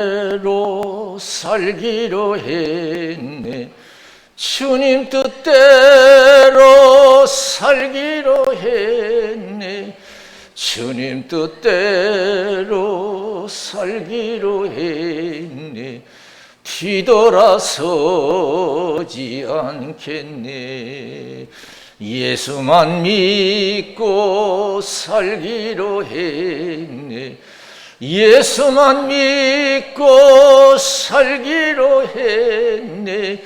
뜻대로 살기로 했네. 주님 뜻대로 살기로 했네. 주님 뜻대로 살기로 했네. 뒤돌아서지 않겠네. 예수만 믿고 살기로 했네. 예수만 믿고 살기로 했네.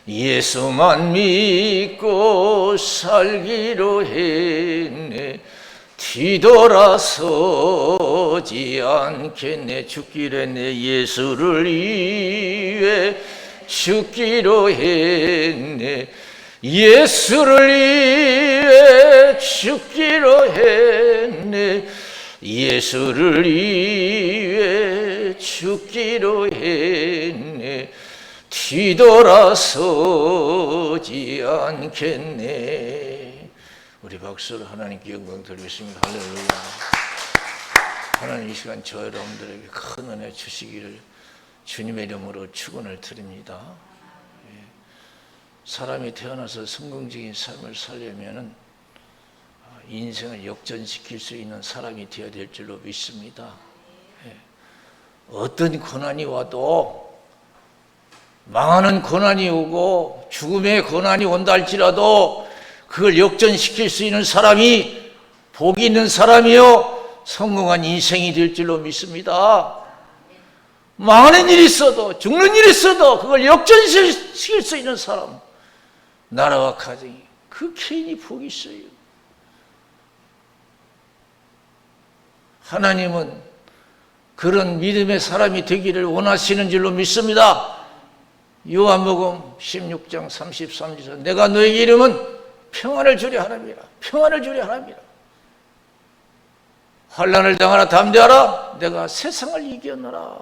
예수만 믿고 살기로 했네. 뒤돌아서지 않겠네. 죽기로 했네. 예수를 위해 죽기로 했네. 예수를 위해 죽기로 했네. 예수를 위해 죽기로 했네. 뒤돌아서지 않겠네. 우리 박수로 하나님께 영광 돌리겠습니다. 할렐루야. 하나님 이 시간 저 여러분들에게 큰 은혜 주시기를 주님의 이름으로 축원을 드립니다. 사람이 태어나서 성공적인 삶을 살려면은 인생을 역전시킬 수 있는 사람이 되어야 될 줄로 믿습니다. 어떤 고난이 와도, 망하는 고난이 오고 죽음의 고난이 온다 할지라도 그걸 역전시킬 수 있는 사람이 복이 있는 사람이요 성공한 인생이 될 줄로 믿습니다. 망하는 일이 있어도, 죽는 일이 있어도 그걸 역전시킬 수 있는 사람, 나라와 가정이, 그 개인이 복이 있어요. 하나님은 그런 믿음의 사람이 되기를 원하시는 줄로 믿습니다. 요한복음 16장 33절에서 내가 너에게 이름은 평안을 주려 함이라. 평안을 주려 함이라. 환난을 당하라 담대하라. 내가 세상을 이겼노라.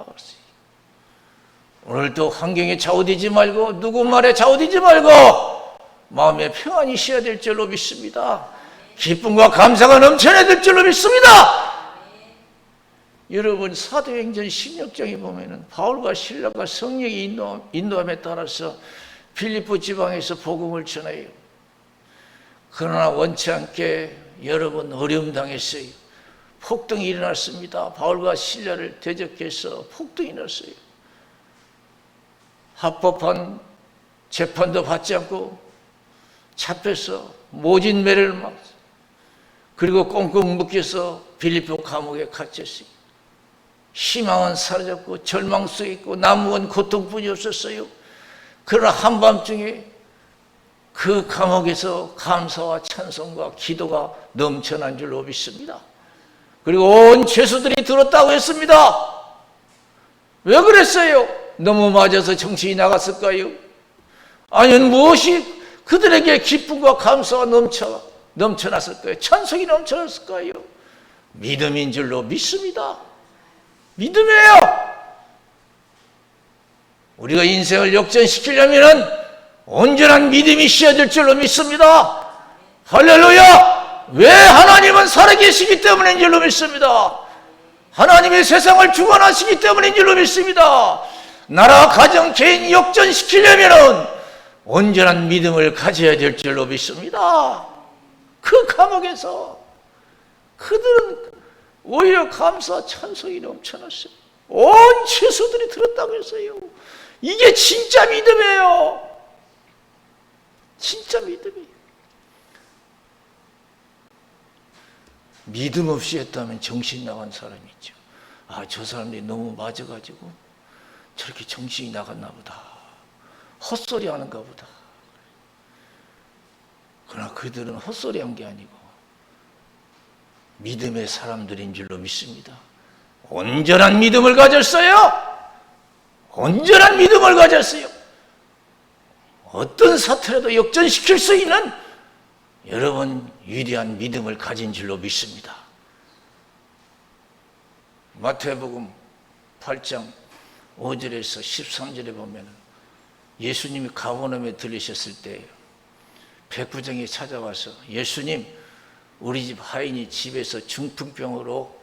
오늘도 환경에 좌우되지 말고 누구 말에 좌우되지 말고 마음에 평안이 있어야 될 줄로 믿습니다. 기쁨과 감사가 넘쳐나야 될 줄로 믿습니다. 여러분 사도행전 16장에 보면은 바울과 실라가 성령의 인도함에 따라서 필리포 지방에서 복음을 전해요. 그러나 원치 않게 여러분 어려움 당했어요. 폭동이 일어났습니다. 바울과 실라를 대적해서 폭동이 일어났어요. 합법한 재판도 받지 않고 잡혀서 모진 매를 맞았어요. 그리고 꽁꽁 묶여서 필리포 감옥에 갇혔어요. 희망은 사라졌고 절망 속에 있고 남은 고통뿐이 없었어요. 그러나 한밤중에 그 감옥에서 감사와 찬송과 기도가 넘쳐난 줄로 믿습니다. 그리고 온 죄수들이 들었다고 했습니다. 왜 그랬어요? 너무 맞아서 정신이 나갔을까요? 아니면 무엇이 그들에게 기쁨과 감사가 넘쳐났을까요? 찬송이 넘쳐났을까요? 믿음인 줄로 믿습니다. 믿음이에요. 우리가 인생을 역전시키려면 온전한 믿음이 있어야 될 줄로 믿습니다. 할렐루야. 왜? 하나님은 살아계시기 때문인 줄로 믿습니다. 하나님의 세상을 주관하시기 때문인 줄로 믿습니다. 나라, 가정, 개인 역전시키려면 온전한 믿음을 가져야 될 줄로 믿습니다. 그 감옥에서 그들은 오히려 감사, 찬송이 넘쳐났어요. 온 죄수들이 들었다고 했어요. 이게 진짜 믿음이에요. 진짜 믿음이에요. 믿음 없이 했다면 정신 나간 사람이 있죠. 아, 저 사람들이 너무 맞아가지고 저렇게 정신이 나갔나 보다. 헛소리 하는가 보다. 그러나 그들은 헛소리 한 게 아니고 믿음의 사람들인 줄로 믿습니다. 온전한 믿음을 가졌어요. 온전한 믿음을 가졌어요. 어떤 사태라도 역전시킬 수 있는 여러분 위대한 믿음을 가진 줄로 믿습니다. 마태복음 8장 5절에서 13절에 보면 예수님이 가버나움에 들리셨을 때 백부장이 찾아와서 예수님, 우리 집 하인이 집에서 중풍병으로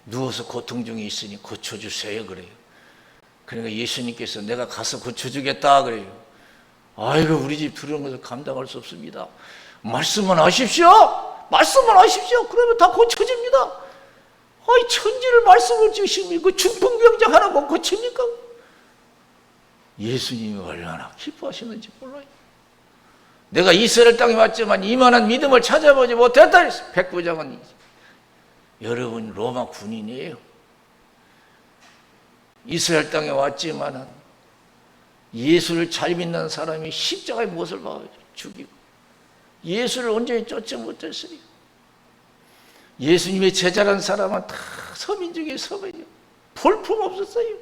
누워서 고통 중에 있으니 고쳐주세요 그래요. 그러니까 예수님께서 내가 가서 고쳐주겠다 그래요. 아이고 우리 집 들어온 것을 감당할 수 없습니다. 말씀만 하십시오. 말씀만 하십시오. 그러면 다 고쳐집니다. 아이 천지를 말씀을 주시면 그 중풍병자 하나 못 고칩니까? 예수님이 얼마나 기뻐하시는지 몰라요. 내가 이스라엘 땅에 왔지만 이만한 믿음을 찾아보지 못했다. 백부장은 여러분 로마 군인이에요. 이스라엘 땅에 왔지만 예수를 잘 믿는 사람이 십자가의 못을 박아 죽이고 예수를 온전히 쫓지 못했으니 예수님의 제자란 사람은 다 서민 중에 서민이요. 볼품 없었어요.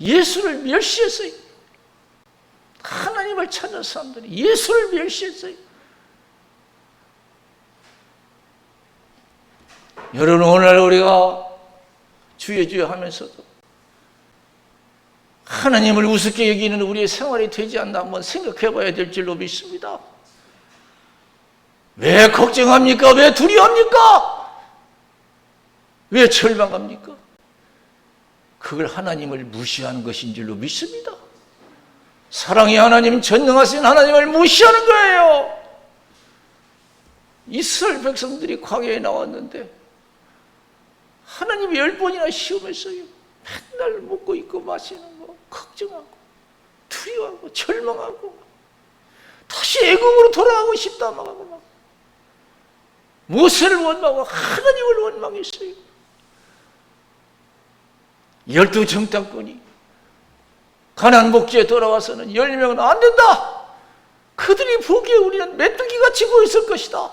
예수를 멸시했어요. 하나님을 찾는 사람들이 예수를 멸시했어요. 여러분 오늘 우리가 주여 주여 하면서도 하나님을 우습게 여기는 우리의 생활이 되지 않나 한번 생각해 봐야 될 줄로 믿습니다. 왜 걱정합니까? 왜 두려워합니까? 왜 절망합니까? 그걸 하나님을 무시하는 것인 줄로 믿습니다. 사랑의 하나님, 전능하신 하나님을 무시하는 거예요. 이스라엘 백성들이 광야에 나왔는데 하나님이 10번이나 시험했어요. 맨날 먹고 있고 마시는 거 걱정하고 두려워하고 절망하고 다시 애국으로 돌아가고 싶다 하고 막 모세를 원망하고 하나님을 원망했어요. 12 정탐꾼이 가나안 복지에 돌아와서는 10명은 안 된다. 그들이 보기에 우리는 메뚜기같이 보였을 것이다.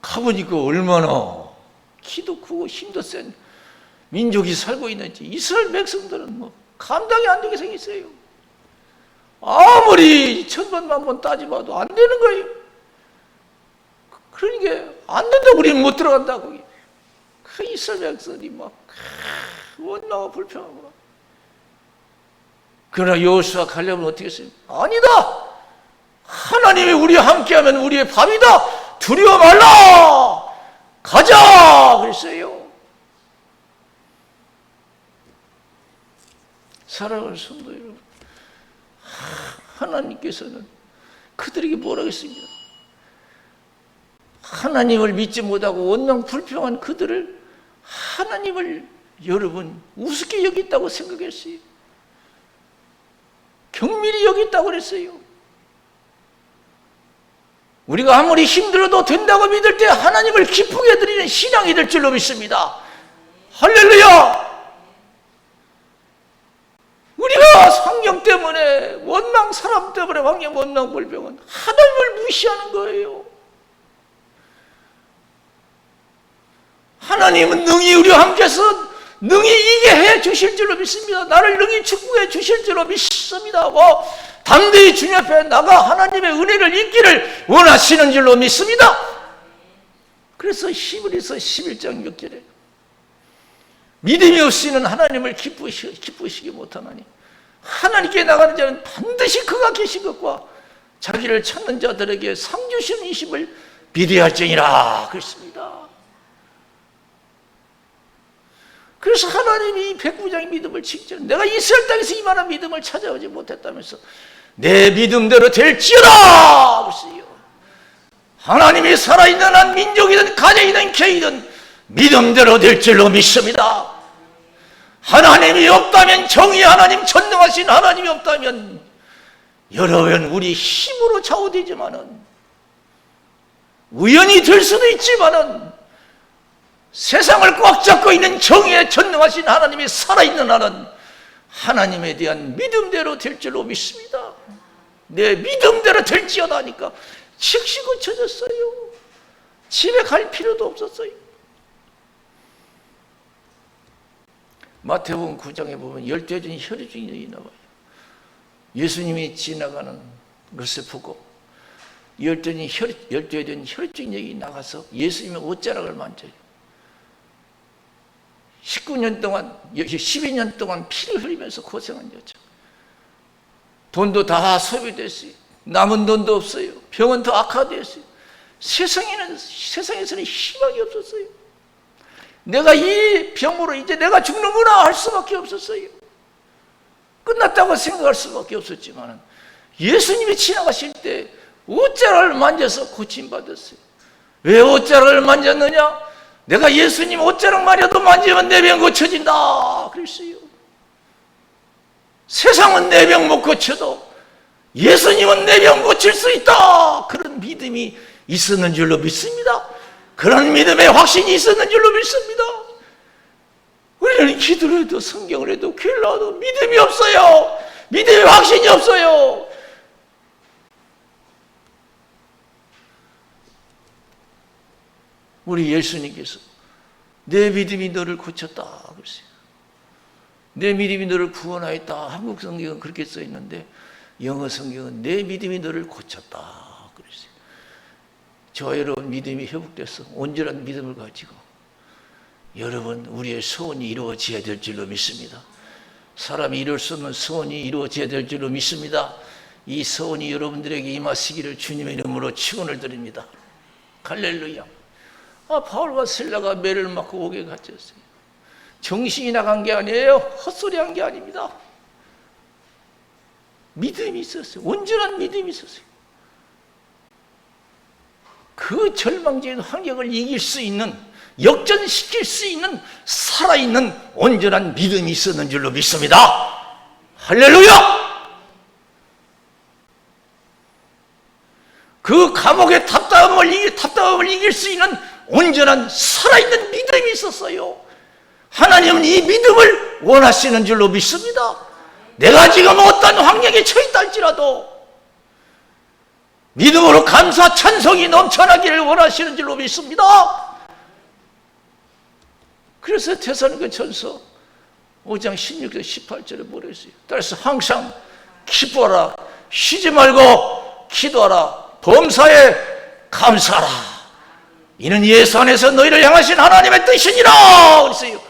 가보니까 얼마나 키도 크고 힘도 센 민족이 살고 있는지 이스라엘 백성들은 뭐 감당이 안 되게 생겼어요. 아무리 천번 만번 따져봐도 안 되는 거예요. 그러니까 안 된다. 우리는 못 들어간다. 거기 그 이스라엘 백성이 막 원망하고 불평하고. 그러나 여호수아 갈렙은 어떻게 했어요? 아니다. 하나님이 우리와 함께하면 우리의 밥이다. 두려워 말라. 가자 그랬어요. 사랑하는 성도 여러분, 하나님께서는 그들에게 뭐라고 했습니까? 하나님을 믿지 못하고 원망 불평한 그들을 하나님을 여러분 우습게 여겼다고 생각했어요. 경밀히 여겼다고 그랬어요. 우리가 아무리 힘들어도 된다고 믿을 때 하나님을 기쁘게 드리는 신앙이 될 줄로 믿습니다. 할렐루야! 우리가 성경 때문에 원망, 사람 때문에 왕년 원망 불평은 하나님을 무시하는 거예요. 하나님은 능히 우리와 함께서 능히 이게 해 주실 줄로 믿습니다. 나를 능히 축복해 주실 줄로 믿습니다. 담대히 주님 앞에 나가 하나님의 은혜를 입기를 원하시는 줄로 믿습니다. 그래서 히브리서 11장 6절에 믿음이 없이는 하나님을 기쁘시게 못하나니 하나님께 나가는 자는 반드시 그가 계신 것과 자기를 찾는 자들에게 상 주시는 이심을 비대할지니라 그랬습니다. 그래서 하나님이 백부장의 믿음을 칭찬. 내가 이스라엘 땅에서 이만한 믿음을 찾아오지 못했다면서 내 믿음대로 될지어다 그랬어요. 하나님이 살아있는 한 민족이든 가정이든 개이든 믿음대로 될 줄로 믿습니다. 하나님이 없다면, 정의의 하나님, 전능하신 하나님이 없다면 여러분 우리 힘으로 좌우되지만은 우연히 될 수도 있지만은 세상을 꽉 잡고 있는 정의의 전능하신 하나님이 살아있는 한은 하나님에 대한 믿음대로 될 줄로 믿습니다. 내 믿음대로 될지어다 하니까 즉시 고쳐졌어요. 집에 갈 필요도 없었어요. 마태복음 9장에 보면 12여 된 혈유증이 나와요. 예수님이 지나가는 것을 보고 12여 된 혈유증이 나가서 예수님의 옷자락을 만져요. 19년 동안, 12년 동안 피를 흘리면서 고생한 여자. 돈도 다 소비됐어요. 남은 돈도 없어요. 병은 더 악화됐어요. 세상에서는 희망이 없었어요. 내가 이 병으로 이제 내가 죽는구나 할 수밖에 없었어요. 끝났다고 생각할 수밖에 없었지만 예수님이 지나가실 때 옷자락을 만져서 고침받았어요. 왜 옷자락을 만졌느냐? 내가 예수님 옷자락만이라도 만지면 내 병 고쳐진다 그랬어요. 세상은 내 병 못 고쳐도 예수님은 내 병 고칠 수 있다. 그런 믿음이 있었는 줄로 믿습니다. 그런 믿음의 확신이 있었는 줄로 믿습니다. 우리는 기도를 해도 성경을 해도 교회를 나와도 믿음이 없어요. 믿음의 확신이 없어요. 우리 예수님께서 내 믿음이 너를 고쳤다 그랬어요. 내 믿음이 너를 구원하였다. 한국 성경은 그렇게 써 있는데 영어 성경은 내 믿음이 너를 고쳤다 그랬어요. 저와 여러분 믿음이 회복돼서 온전한 믿음을 가지고 여러분 우리의 소원이 이루어져야 될 줄로 믿습니다. 사람이 이룰 수 없는 소원이 이루어져야 될 줄로 믿습니다. 이 소원이 여러분들에게 임하시기를 주님의 이름으로 축원을 드립니다. 할렐루야. 바울과 실라가 매를 맞고 옥에 갇혔어요. 정신이 나간 게 아니에요. 헛소리한 게 아닙니다. 믿음이 있었어요. 온전한 믿음이 있었어요. 그 절망적인 환경을 이길 수 있는, 역전시킬 수 있는 살아있는 온전한 믿음이 있었는 줄로 믿습니다. 할렐루야! 그 감옥의 답답함을 이길 수 있는 온전한 살아있는 믿음이 있었어요. 하나님은 이 믿음을 원하시는 줄로 믿습니다. 내가 지금 어떤 환경에 처했다 할지라도 믿음으로 감사 찬송이 넘쳐나기를 원하시는 줄로 믿습니다. 그래서 데살로니가전서 5장 16절 18절에 뭐라 했어요? 따라서 항상 기뻐하라, 쉬지 말고 기도하라, 범사에 감사하라. 이는 예수 안에서 너희를 향하신 하나님의 뜻이니라 그랬어요.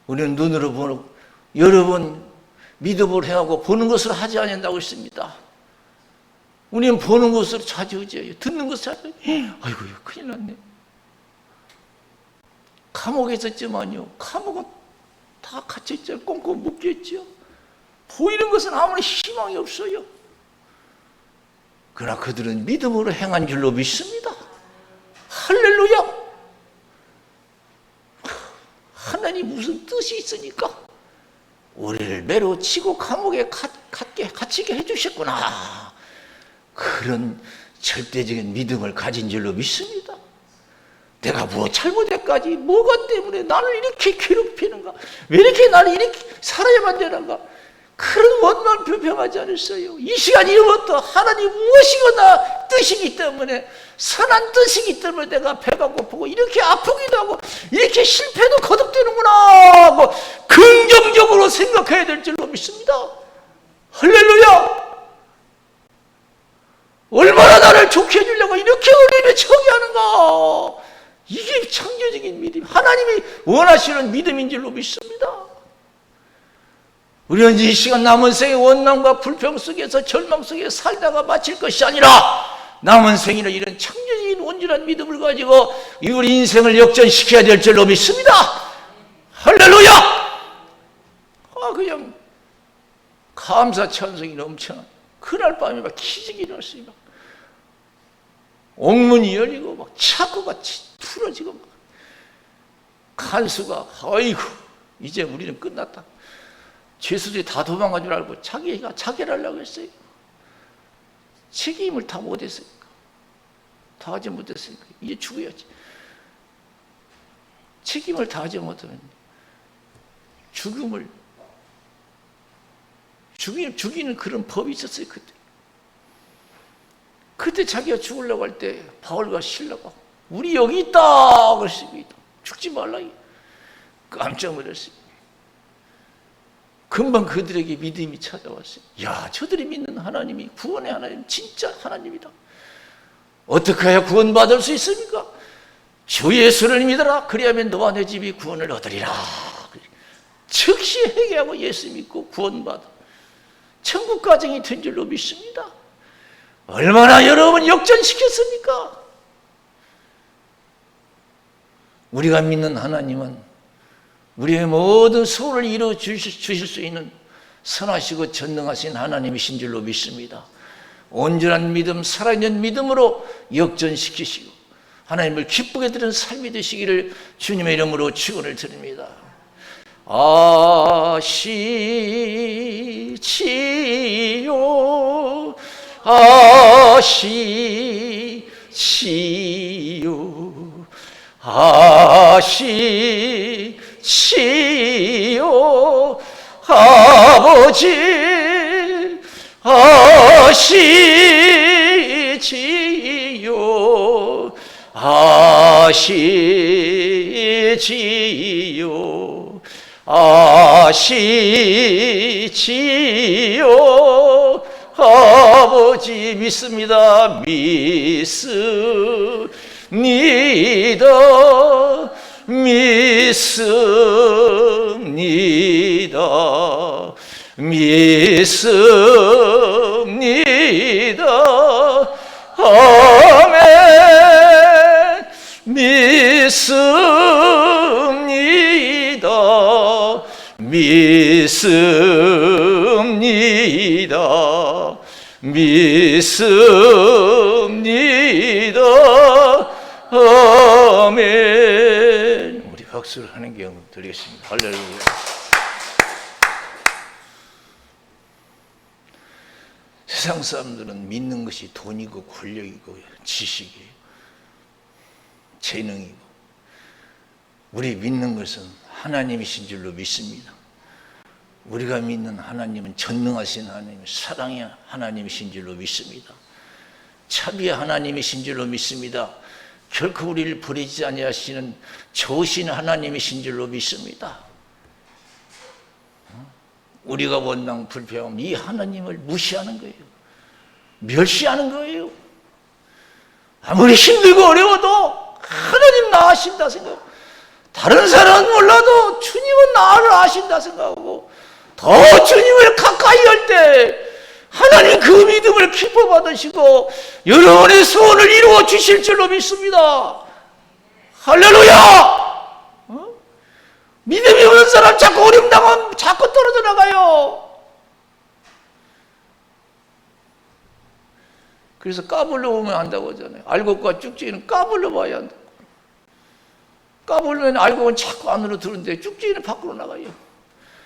우리는 눈으로 보는, 여러분 믿음으로 행하고 보는 것을 하지 않는다고 했습니다. 우리는 보는 것으로 좌지우지해요. 듣는 것을 좌지우지해요. 아이고 큰일 났네. 감옥에 있었지만요, 감옥은 다 갇혀있죠. 꽁꽁 묶여있죠. 보이는 것은 아무리 희망이 없어요. 그러나 그들은 믿음으로 행한 줄로 믿습니다. 할렐루야! 하나님 무슨 뜻이 있으니까 우리를 매로 치고 감옥에 갇히게 해주셨구나. 그런 절대적인 믿음을 가진 줄로 믿습니다. 내가 뭐 잘못했까지, 뭐가 때문에 나를 이렇게 괴롭히는가, 왜 이렇게 나를 이렇게 살아야만 되는가, 그런 원망 불평하지 않았어요. 이 시간 이후부터 하나님 무엇이거나 뜻이기 때문에, 선한 뜻이기 때문에 내가 배가 고프고 이렇게 아프기도 하고 이렇게 실패도 거듭되는구나 하고 긍정적으로 생각해야 될 줄로 믿습니다. 할렐루야! 얼마나 나를 좋게 해주려고 이렇게 어려움에 처하게 하는가. 이게 창조적인 믿음, 하나님이 원하시는 믿음인 줄로 믿습니다. 우리는 이 시간 남은 생의 원망과 불평 속에서 절망 속에 살다가 마칠 것이 아니라 남은 생에는 이런 창조적인 온전한 믿음을 가지고 우리 인생을 역전시켜야 될 줄로 믿습니다. 할렐루야! 그냥 감사 찬송이 넘쳐나. 그날 밤에 막 기적이 일어났습니다. 옥문이 열리고 막 차고가 풀어지고 막 간수가 아이고 이제 우리는 끝났다. 죄수들이 다 도망간 줄 알고 자기가 자결 하려고 했어요. 책임을 다 못했으니까, 다 하지 못했으니까 이제 죽어야지. 책임을 다 하지 못하면 죽이는 그런 법이 있었어요. 그때 자기가 죽으려고 할 때 바울과 실라가 우리 여기 있다 그랬습니다. 죽지 말라. 깜짝 놀랐어요. 금방 그들에게 믿음이 찾아왔어요. 야, 저들이 믿는 하나님이 구원의 하나님, 진짜 하나님이다. 어떻게 해야 구원받을 수 있습니까? 주 예수를 믿어라. 그리하면 너와 내 집이 구원을 얻으리라. 즉시 회개하고 예수 믿고 구원받아 천국 가정이 된 줄로 믿습니다. 얼마나 여러분 역전시켰습니까? 우리가 믿는 하나님은 우리의 모든 소원을 이루어 주실 수 있는 선하시고 전능하신 하나님이신 줄로 믿습니다. 온전한 믿음, 살아있는 믿음으로 역전시키시고 하나님을 기쁘게 드리는 삶이 되시기를 주님의 이름으로 축원을 드립니다. 아시지요 아시지요 아시지요 아버지 아시지요 아시지요 아시지요 아버지 믿습니다. 믿습니다. 믿습니다. 믿습니다. 아멘. 믿습니다. 믿습니다. 믿습니다. 아멘. 우리 박수를 하는 경우 드리겠습니다. 할렐루야. 세상 사람들은 믿는 것이 돈이고 권력이고 지식이고 재능이고, 우리 믿는 것은 하나님이신 줄로 믿습니다. 우리가 믿는 하나님은 전능하신 하나님, 사랑의 하나님이신 줄로 믿습니다. 자비의 하나님이신 줄로 믿습니다. 결코 우리를 버리지 아니하시는 좋으신 하나님이신 줄로 믿습니다. 우리가 원망 불평하면 이 하나님을 무시하는 거예요. 멸시하는 거예요. 아무리 힘들고 어려워도 하나님 나 아신다 생각하고, 다른 사람은 몰라도 주님은 나를 아신다 생각하고, 더 주님을 가까이 할 때 하나님 그 믿음을 기뻐 받으시고 여러분의 소원을 이루어 주실 줄로 믿습니다. 할렐루야. 믿음이 없는 사람 자꾸 어려움 당하면 자꾸 떨어져 나가요. 그래서 까불러 보면 안다고 하잖아요. 알곡과 쭉지기는 까불러 봐야 한다. 까불면 알곡은 자꾸 안으로 들어오는데 쭉지기는 밖으로 나가요.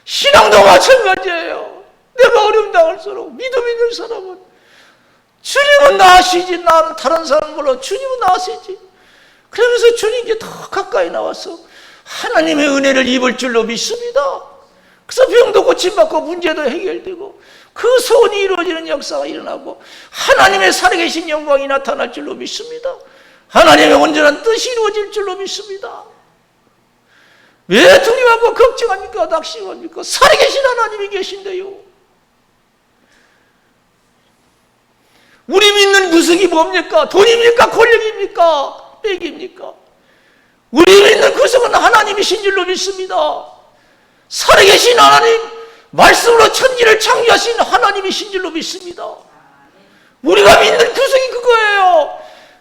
신앙도 마찬가지예요. 내가 어려움 당할수록 믿음 있는 사람은 주님은 나으시지, 나는 다른 사람 몰라 주님은 나으시지. 그러면서 주님께 더 가까이 나와서 하나님의 은혜를 입을 줄로 믿습니다. 그래서 병도 고침받고 문제도 해결되고 그 소원이 이루어지는 역사가 일어나고 하나님의 살아계신 영광이 나타날 줄로 믿습니다. 하나님의 온전한 뜻이 이루어질 줄로 믿습니다. 왜 두려워하고 걱정합니까? 낙심합니까? 살아계신 하나님이 계신데요. 우리 믿는 구석이 뭡니까? 돈입니까? 권력입니까? 백입니까? 우리 믿는 구석은 하나님이신 줄로 믿습니다. 살아계신 하나님, 말씀으로 천지를 창조하신 하나님이신 줄로 믿습니다. 우리가 믿는 구석이 그거예요.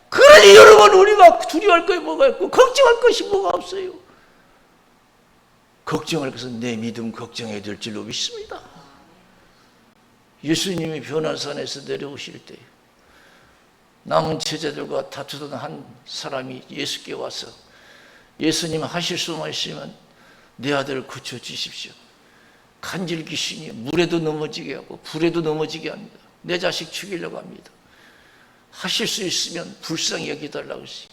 그러니 여러분, 우리가 두려워할 것이 뭐가 있고 걱정할 것이 뭐가 없어요. 걱정할 것은 내 믿음 걱정해야 될 줄로 믿습니다. 예수님이 변화산에서 내려오실 때 남은 제자들과 다투던 한 사람이 예수께 와서, 예수님 하실 수만 있으면 내 아들을 고쳐주십시오. 간질 귀신이 물에도 넘어지게 하고 불에도 넘어지게 합니다. 내 자식 죽이려고 합니다. 하실 수 있으면 불쌍히 여기달라고 했어요.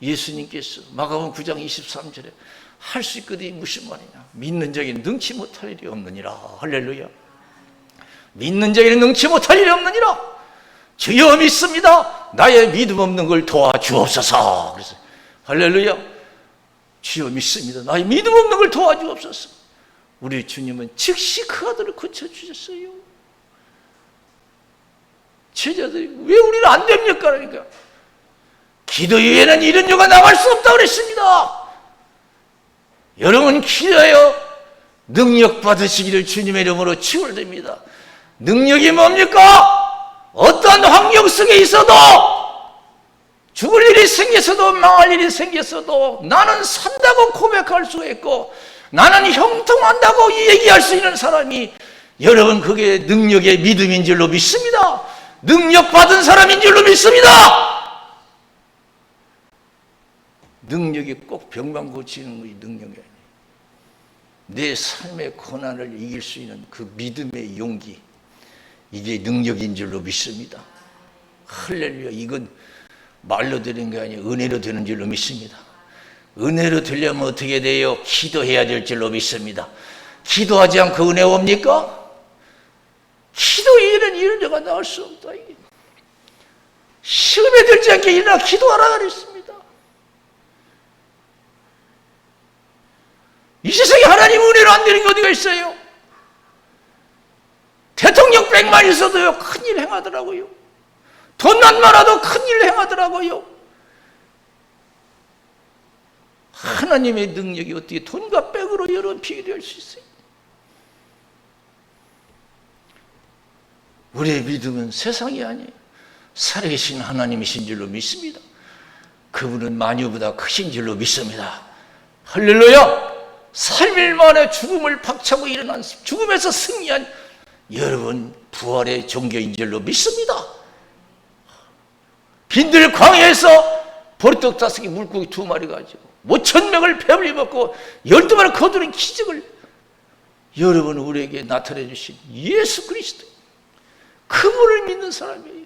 예수님께서 마가복음 9장 23절에 할 수 있거든이 무슨 말이냐, 믿는 자에게는 능치 못할 일이 없느니라. 할렐루야. 믿는 자에게는 능치 못할 일이 없느니라. 주여 믿습니다. 나의 믿음 없는 걸 도와주옵소서. 그래서 할렐루야. 주여 믿습니다. 나의 믿음 없는 걸 도와주옵소서. 우리 주님은 즉시 그 아들을 고쳐주셨어요. 제자들이 왜 우리는 안 됩니까? 그러니까 기도 이외에는 이런 요가 나갈 수 없다고 그랬습니다. 여러분 기도하여 능력 받으시기를 주님의 이름으로 축원드립니다. 능력이 뭡니까? 어떠한 환경 속에 있어도 죽을 일이 생겼어도 망할 일이 생겼어도 나는 산다고 고백할 수 있고 나는 형통한다고 얘기할 수 있는 사람이 여러분 그게 능력의 믿음인 줄로 믿습니다. 능력 받은 사람인 줄로 믿습니다. 능력이 꼭 병만 고치는 것이 능력이 아니에요. 내 삶의 고난을 이길 수 있는 그 믿음의 용기, 이게 능력인 줄로 믿습니다. 할렐루야. 이건 말로 되는 게 아니에요. 은혜로 되는 줄로 믿습니다. 은혜로 되려면 어떻게 돼요? 기도해야 될 줄로 믿습니다. 기도하지 않고 은혜 옵니까? 기도 외에는 이런 데가 나올 수 없다. 시험에 들지 않게 일어나 기도하라 그랬습니다. 이 세상에 하나님 은혜로 안 되는 게 어디가 있어요? 대통령 100만 있어도요 큰일 행하더라고요. 돈만 많아도 큰일 행하더라고요. 하나님의 능력이 어떻게 돈과 백으로 여러분 비교할 수 있어요? 우리의 믿음은 세상이 아니에요. 살아계신 하나님이신 줄로 믿습니다. 그분은 만유보다 크신 줄로 믿습니다. 할렐루야. 3일 만에 죽음을 박차고 일어난 죽음에서 승리한 여러분 부활의 종교인 줄로 믿습니다. 빈들 광야에서 보리떡 5개 물고기 2마리 가지고 5,000명을 배불리 먹고 12마리 거두는 기적을 여러분 우리에게 나타내 주신 예수 그리스도, 그분을 믿는 사람이에요.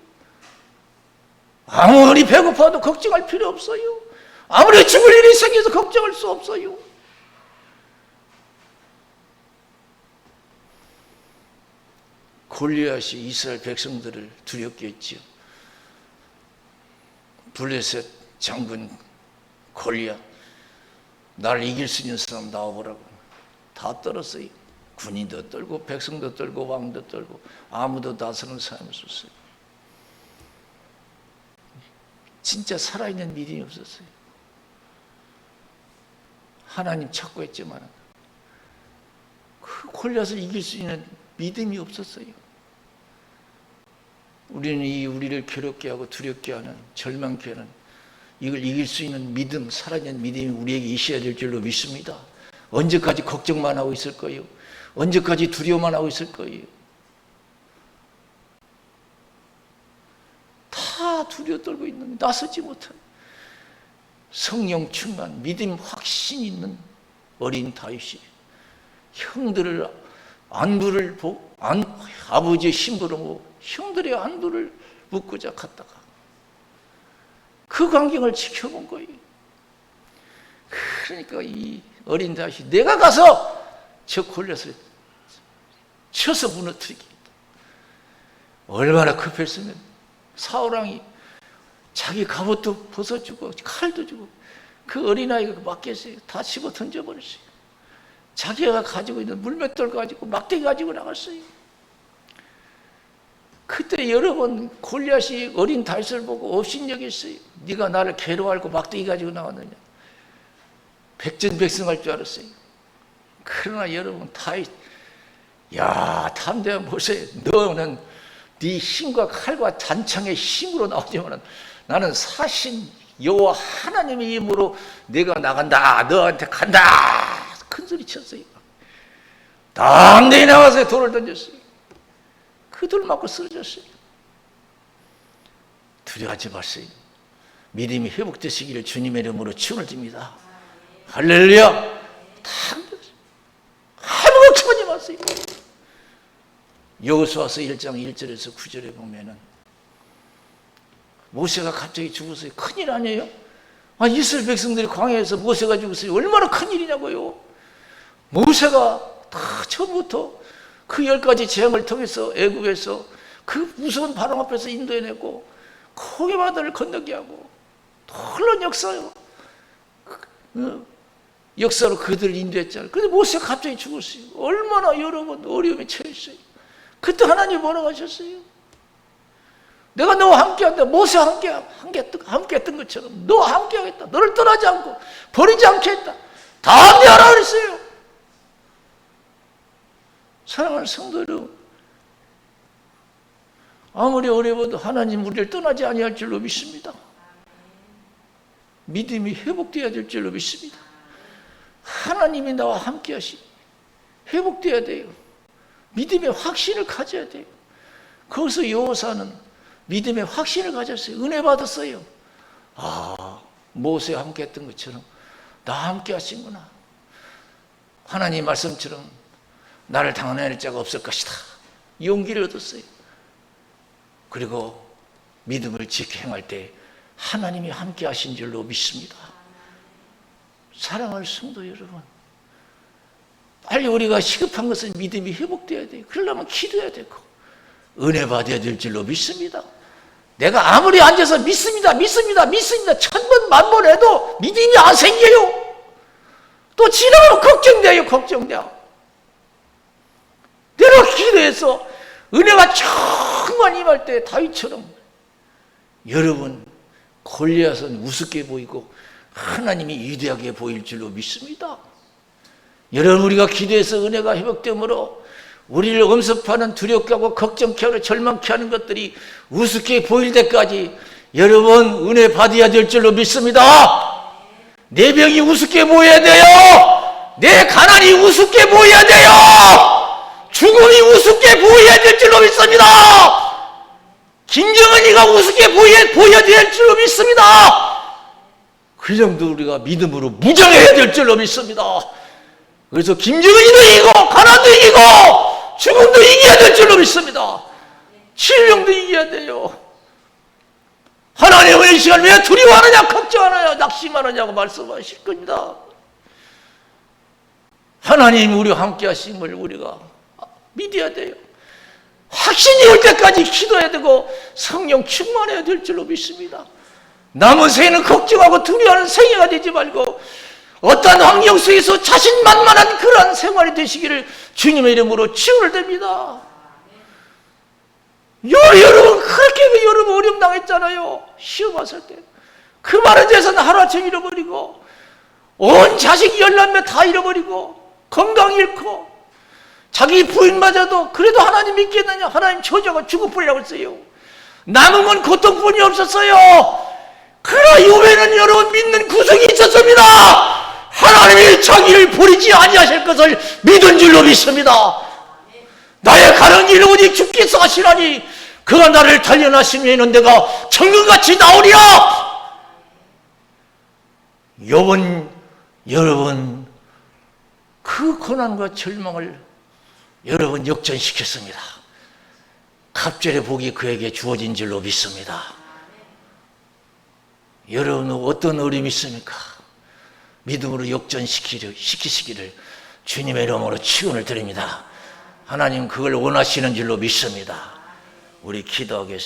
아무리 배고파도 걱정할 필요 없어요. 아무리 죽을 일이 생겨서 걱정할 수 없어요. 골리앗이 이스라엘 백성들을 두렵게 했지요. 블레셋 장군 골리앗, 나를 이길 수 있는 사람 나와보라고. 다 떨었어요. 군인도 떨고 백성도 떨고 왕도 떨고 아무도 나서는 사람이 없었어요. 진짜 살아있는 믿음이 없었어요. 하나님 찾고 했지만 그 골리앗을 이길 수 있는 믿음이 없었어요. 우리는 이 우리를 괴롭게 하고 두렵게 하는, 절망케 하는 이걸 이길 수 있는 믿음, 살아있는 믿음이 우리에게 있어야 될 줄로 믿습니다. 언제까지 걱정만 하고 있을 거예요? 언제까지 두려워만 하고 있을 거예요? 다 두려워 떨고 있는데 나서지 못한 성령 충만, 믿음 확신 있는 어린 다윗이 형들을 안부를 보고 아버지의 심부름으로 형들의 안부를 묻고자 갔다가 그 광경을 지켜본 거예요. 그러니까 이 어린 다윗이 내가 가서 저 골리앗을 쳐서 무너뜨리겠다. 얼마나 급했으면 사울왕이 자기 갑옷도 벗어주고 칼도 주고 그 어린아이가 맡겼어요. 다 집어 던져버렸어요. 자기가 가지고 있는 물맷돌 가지고 막대기 가지고 나갔어요. 그때 여러 번 골리앗이 어린 다윗을 보고 업신여겼어요. 네가 나를 괴로워하고 막대기 가지고 나왔느냐. 백전백승할 줄 알았어요. 그러나 여러분 다윗, 야 담대한 모세, 너는 네 힘과 칼과 잔창의 힘으로 나오지만 나는 사신 여호와 하나님의 힘으로 내가 나간다. 너한테 간다. 큰 소리 쳤어요. 당대히 나와서 돌을 던졌어요. 그 돌 맞고 쓰러졌어요. 두려워하지 마세요. 믿음이 회복되시기를 주님의 이름으로 축원을 드립니다. 할렐루야. 아무 걱정하지 마세요. 여호수아서 1장 1절에서 9절에 보면은 모세가 갑자기 죽었어요. 큰일 아니에요? 이스라엘 백성들이 광야에서 모세가 죽었어요. 얼마나 큰일이냐고요. 모세가 다 처음부터 그 10가지 재앙을 통해서 애국에서 그 무서운 바람 앞에서 인도해내고 고개 바다를 건너게 하고 놀라운 역사요. 역사로 그들을 인도했잖아요. 그런데 모세가 갑자기 죽었어요. 얼마나 여러분 어려움에 처했어요. 그때 하나님 뭐라고 하셨어요? 내가 너와 함께한다. 모세와 함께했던 것처럼 너와 함께하겠다. 너를 떠나지 않고 버리지 않겠다. 다 함께하라 그랬어요. 사랑하는 성도 여러분, 아무리 어려워도 하나님 우리를 떠나지 아니할 줄로 믿습니다. 믿음이 회복되어야 될 줄로 믿습니다. 하나님이 나와 함께 하시니 회복되어야 돼요. 믿음의 확신을 가져야 돼요. 거기서 여호사는 믿음의 확신을 가졌어요. 은혜 받았어요. 아, 모세와 함께 했던 것처럼 나와 함께 하시구나. 하나님 말씀처럼 나를 당하낼 자가 없을 것이다. 용기를 얻었어요. 그리고 믿음을 지켜 행할 때 하나님이 함께 하신 줄로 믿습니다. 사랑하는 성도 여러분, 빨리 우리가 시급한 것은 믿음이 회복되어야 돼요. 그러려면 기도해야 되고 은혜 받아야 될 줄로 믿습니다. 내가 아무리 앉아서 믿습니다, 믿습니다, 믿습니다 천번 만번 해도 믿음이 안 생겨요. 또 지나가면 걱정돼요. 내가 기도해서 은혜가 정말 임할 때 다윗처럼 여러분 골리앗은 우습게 보이고 하나님이 위대하게 보일 줄로 믿습니다. 여러분 우리가 기도해서 은혜가 회복되므로 우리를 엄습하는 두렵게 하고 걱정케 하고 절망케 하는 것들이 우습게 보일 때까지 여러분 은혜 받아야 될 줄로 믿습니다. 내 병이 우습게 보여야 돼요. 내 가난이 우습게 보여야 돼요. 죽음이 우습게 보여야 될 줄로 믿습니다. 김정은이가 우습게 보여야 될 줄로 믿습니다. 그 정도 우리가 믿음으로 무장해야 될 줄로 믿습니다. 그래서 김정은이도 이기고 가난도 이기고 죽음도 이겨야 될 줄로 믿습니다. 질병도 이겨야 돼요. 하나님은 이 시간 왜 두려워하느냐 걱정하느냐 낙심하느냐고 말씀하실 겁니다. 하나님이 우리와 함께 하심을 우리가 믿어야 돼요. 확신이 올 때까지 기도해야 되고 성령 충만해야 될 줄로 믿습니다. 남은 생에는 걱정하고 두려워하는 생애가 되지 말고 어떠한 환경 속에서 자신만만한 그러한 생활이 되시기를 주님의 이름으로 축원드립니다. 여러분 그렇게 여러분 어려움 당했잖아요. 시험 왔을 때 그 많은 재산 하루아침에 잃어버리고 온 자식 열남매 다 잃어버리고 건강 잃고 자기 부인마저도 그래도 하나님 믿겠느냐 하나님 저주하고 죽어버리라고 했어요. 남은 건 고통뿐이 없었어요. 그러나 이후에는 여러분 믿는 구석이 있었습니다. 하나님이 자기를 버리지 아니하실 것을 믿은 줄로 믿습니다. 나의 가는 길 오직 주께서 하시라니 그가 나를 단련하시면 내가 천국같이 나오리라. 여러분 그 고난과 절망을 여러분 역전시켰습니다. 갑절의 복이 그에게 주어진 줄로 믿습니다. 여러분은 어떤 어려움이 있습니까? 믿음으로 역전시키시기를 주님의 이름으로 축원을 드립니다. 하나님 그걸 원하시는 줄로 믿습니다. 우리 기도하겠습니다.